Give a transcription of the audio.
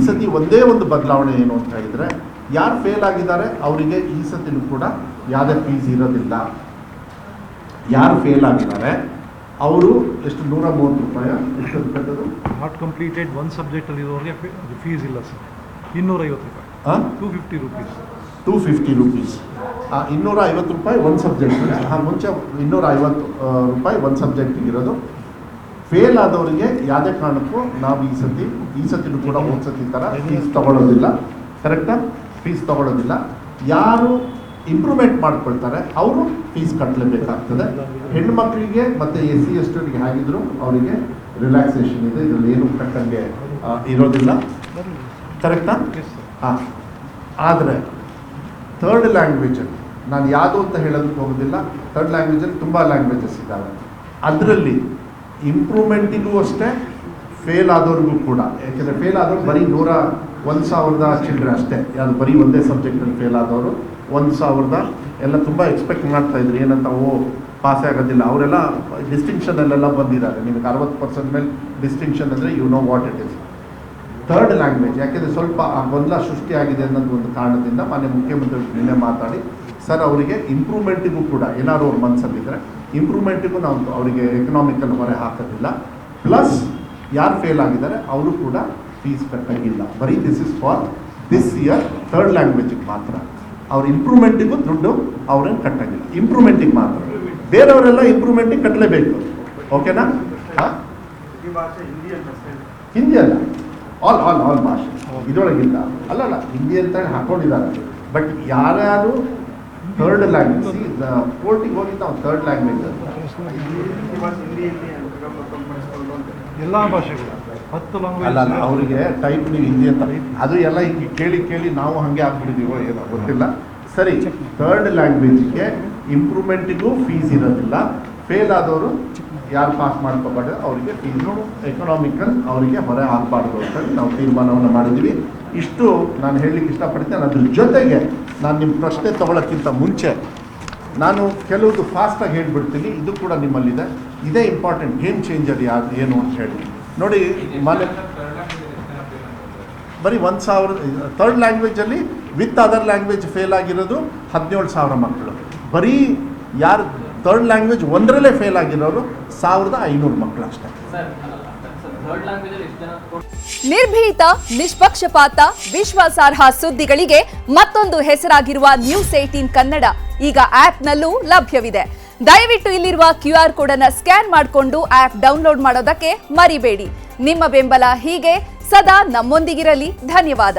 ಸತಿ ಒಂದೇ ಒಂದು ಬದಲಾವಣೆ ಏನು ಅಂತ ಹೇಳಿದರೆ, ಯಾರು ಫೇಲ್ ಆಗಿದ್ದಾರೆ ಅವರಿಗೆ ಈ ಸತಿನೂ ಕೂಡ ಯಾವುದೇ ಫೀಸ್ ಇರೋದಿಲ್ಲ. ಯಾರು ಫೇಲ್ ಆಗಿದ್ದಾರೆ ಅವರು ಎಷ್ಟು 130 ರೂಪಾಯಿ ಎಷ್ಟು ಕಟ್ಟೋದು? ನಾಟ್ ಕಂಪ್ಲೀಟೆಡ್ ಒಂದು ಸಬ್ಜೆಕ್ಟಲ್ಲಿ ಇರೋರಿಗೆ ಫೀಸ್ ಇಲ್ಲ ಸರ್. 250 ರೂಪಾಯಿ, 250 ರುಪೀಸ್. 250 ರೂಪೀಸ್, 250 ರೂಪಾಯಿ ಒಂದು ಸಬ್ಜೆಕ್ಟ್. ಮುಂಚೆ 250 ರೂಪಾಯಿ ಒಂದು ಸಬ್ಜೆಕ್ಟಿಗೆ ಇರೋದು. ಫೇಲ್ ಆದವರಿಗೆ ಯಾವುದೇ ಕಾರಣಕ್ಕೂ ನಾವು ಈ ಸತಿನೂ ಕೂಡ ಒಂದು ಸತಿ ಥರ ಫೀಸ್ ತೊಗೊಳ್ಳೋದಿಲ್ಲ. ಕರೆಕ್ಟಾ? ಫೀಸ್ ತೊಗೊಳ್ಳೋದಿಲ್ಲ. ಯಾರು ಇಂಪ್ರೂವ್ಮೆಂಟ್ ಮಾಡ್ಕೊಳ್ತಾರೆ ಅವರು ಫೀಸ್ ಕಟ್ಟಲೇಬೇಕಾಗ್ತದೆ. ಹೆಣ್ಮಕ್ಳಿಗೆ ಮತ್ತು SC ST ಹೇಗಿದ್ರು ಅವರಿಗೆ ರಿಲ್ಯಾಕ್ಸೇಷನ್ ಇದೆ, ಇದರಲ್ಲಿ ಏನು ಕಟ್ಟಂಗೆ ಇರೋದಿಲ್ಲ. ಕರೆಕ್ಟಾ? ಹಾಂ. ಆದರೆ ಥರ್ಡ್ ಲ್ಯಾಂಗ್ವೇಜಲ್ಲಿ ನಾನು ಯಾವುದು ಅಂತ ಹೇಳೋದಕ್ಕೆ ಹೋಗೋದಿಲ್ಲ. ಥರ್ಡ್ ಲ್ಯಾಂಗ್ವೇಜಲ್ಲಿ ತುಂಬ ಲ್ಯಾಂಗ್ವೇಜಸ್ ಇದ್ದಾವೆ. ಅದರಲ್ಲಿ ಇಂಪ್ರೂವ್ಮೆಂಟಿಗೂ ಅಷ್ಟೇ, ಫೇಲ್ ಆದವ್ರಿಗೂ ಕೂಡ. ಯಾಕೆಂದರೆ ಫೇಲ್ ಆದವ್ರು ಬರೀ 1,000 ಚಿಲ್ಲರೆ ಅಷ್ಟೇ. ಯಾವುದು ಬರೀ ಒಂದೇ ಸಬ್ಜೆಕ್ಟಲ್ಲಿ ಫೇಲ್ ಆದವರು 1,000 ಎಲ್ಲ ತುಂಬ ಎಕ್ಸ್ಪೆಕ್ಟ್ ಮಾಡ್ತಾಯಿದ್ರು. ಏನಂತ ಪಾಸೇ ಆಗೋದಿಲ್ಲ. ಅವರೆಲ್ಲ ಡಿಸ್ಟಿಂಕ್ಷನಲ್ಲೆಲ್ಲ ಬಂದಿದ್ದಾರೆ. ನಿಮಗೆ 60% ಮೇಲೆ ಡಿಸ್ಟಿಂಕ್ಷನ್ ಅಂದರೆ you know what it is. Third language ಯಾಕೆಂದರೆ ಸ್ವಲ್ಪ ಗೊಂದಲ ಸೃಷ್ಟಿಯಾಗಿದೆ ಅನ್ನೋದು ಒಂದು ಕಾರಣದಿಂದ ಮಾನ್ಯ ಮುಖ್ಯಮಂತ್ರಿ ನಿನ್ನೆ ಮಾತಾಡಿ, ಸರ್ ಅವರಿಗೆ ಇಂಪ್ರೂವ್ಮೆಂಟಿಗೂ ಕೂಡ ಏನಾದ್ರು ಅವ್ರ ಮನಸ್ಸಲ್ಲಿದ್ದರೆ ಇಂಪ್ರೂವ್ಮೆಂಟಿಗೂ ನಾವು ಅವರಿಗೆ ಎಕನಾಮಿಕಲ್ ಹೊರೆ ಹಾಕೋದಿಲ್ಲ. ಪ್ಲಸ್ ಯಾರು ಫೇಲ್ ಆಗಿದ್ದಾರೆ ಅವರು ಕೂಡ ಫೀಸ್ ಕಟ್ಟಂಗಿಲ್ಲ. ಬರೀ this is for this year third ಲ್ಯಾಂಗ್ವೇಜಿಗೆ ಮಾತ್ರ. ಅವ್ರ ಇಂಪ್ರೂವ್ಮೆಂಟಿಗೂ ದುಡ್ಡು ಅವ್ರೇನು ಕಟ್ಟಂಗಿಲ್ಲ, ಇಂಪ್ರೂವ್ಮೆಂಟಿಗೆ ಮಾತ್ರ. ಬೇರೆಯವರೆಲ್ಲ ಇಂಪ್ರೂವ್ಮೆಂಟಿಗೆ ಕಟ್ಟಲೇಬೇಕು. ಓಕೆನಾ? ಹಾಂ, ಹಿಂದಿ ಅಲ್ಲ, ಆಲ್ ಭಾಷೆ ಇದರೊಳಗಿಲ್ಲ. ಅಲ್ಲಲ್ಲ, ಹಿಂದಿ ಅಂತ ಹಾಕೊಂಡಿದ್ದಾರೆ. ಬಟ್ ಯಾರ್ಯಾರು ಥರ್ಡ್ ಲ್ಯಾಂಗ್ವೇಜ್ ಕೋರ್ಟಿಗೆ ಹೋಗಿ ನಾವು ಥರ್ಡ್ ಲ್ಯಾಂಗ್ವೇಜ್ ಎಲ್ಲ ಭಾಷೆಗಳು 10 ಲ್ಯಾಂಗ್ವೇಜ್ ಅಲ್ಲ, ಅವರಿಗೆ ಟೈಪ್ ನೀವು ಹಿಂದಿ ಅಂತ ಅದು ಎಲ್ಲ ಹಿಂಗೆ ಕೇಳಿ ನಾವು ಹಾಗೆ ಆಗ್ಬಿಟ್ಟಿದ್ದೀವೋ ಏನೋ ಗೊತ್ತಿಲ್ಲ. ಸರಿ, ಥರ್ಡ್ ಲ್ಯಾಂಗ್ವೇಜಿಗೆ ಇಂಪ್ರೂವ್ಮೆಂಟಿಗೂ ಫೀಸ್ ಇರೋದಿಲ್ಲ. ಫೇಲ್ ಆದವರು ಯಾರು ಪಾಸ್ ಮಾಡ್ಕೋಬಾರ್ದು ಅವರಿಗೆ ಫೀಸು ಎಕನಾಮಿಕಲ್ ಅವರಿಗೆ ಹೊರೆ ಆಗಬಾರ್ದು ಅಂತೇಳಿ ನಾವು ತೀರ್ಮಾನವನ್ನು ಮಾಡಿದ್ದೀವಿ. ಇಷ್ಟು ನಾನು ಹೇಳಲಿಕ್ಕೆ ಇಷ್ಟಪಡ್ತೇನೆ. ಅದ್ರ ಜೊತೆಗೆ ನಾನು ನಿಮ್ಮ ಪ್ರಶ್ನೆ ತೊಗೊಳಕ್ಕಿಂತ ಮುಂಚೆ ನಾನು ಕೆಲವುದು ಫಾಸ್ಟಾಗಿ ಹೇಳ್ಬಿಡ್ತೀನಿ. ಇದು ಕೂಡ ನಿಮ್ಮಲ್ಲಿದೆ. ಇದೇ ಇಂಪಾರ್ಟೆಂಟ್ ಗೇಮ್ ಚೇಂಜರ್ ಏನು ಅಂತ ಹೇಳಿ ನೋಡಿ. ಬರೀ 1,000 ಥರ್ಡ್ ಲ್ಯಾಂಗ್ವೇಜಲ್ಲಿ ವಿತ್ ಅದರ್ ಲ್ಯಾಂಗ್ವೇಜ್ ಫೇಲ್ ಆಗಿರೋದು 17,000 ಮಕ್ಕಳು. ಬರೀ ಯಾರು ಥರ್ಡ್ ಲ್ಯಾಂಗ್ವೇಜ್ ಒಂದರಲ್ಲೇ ಫೇಲ್ ಆಗಿರೋರು 1,500 ಮಕ್ಕಳು ಅಷ್ಟೇ. ನಿರ್ಭೀತ, ನಿಷ್ಪಕ್ಷಪಾತ, ವಿಶ್ವಾಸಾರ್ಹ ಸುದ್ದಿಗಳಿಗೆ ಮತ್ತೊಂದು ಹೆಸರಾಗಿರುವ News18 ಕನ್ನಡ ಈಗ ಆಪ್ನಲ್ಲೂ ಲಭ್ಯವಿದೆ. ದಯವಿಟ್ಟು ಇಲ್ಲಿರುವ QR ಕೋಡ್ ಅನ್ನು ಸ್ಕ್ಯಾನ್ ಮಾಡಿಕೊಂಡು ಆಪ್ ಡೌನ್ಲೋಡ್ ಮಾಡೋದಕ್ಕೆ ಮರಿಬೇಡಿ. ನಿಮ್ಮ ಬೆಂಬಲ ಹೀಗೆ ಸದಾ ನಮ್ಮೊಂದಿಗಿರಲಿ. ಧನ್ಯವಾದ.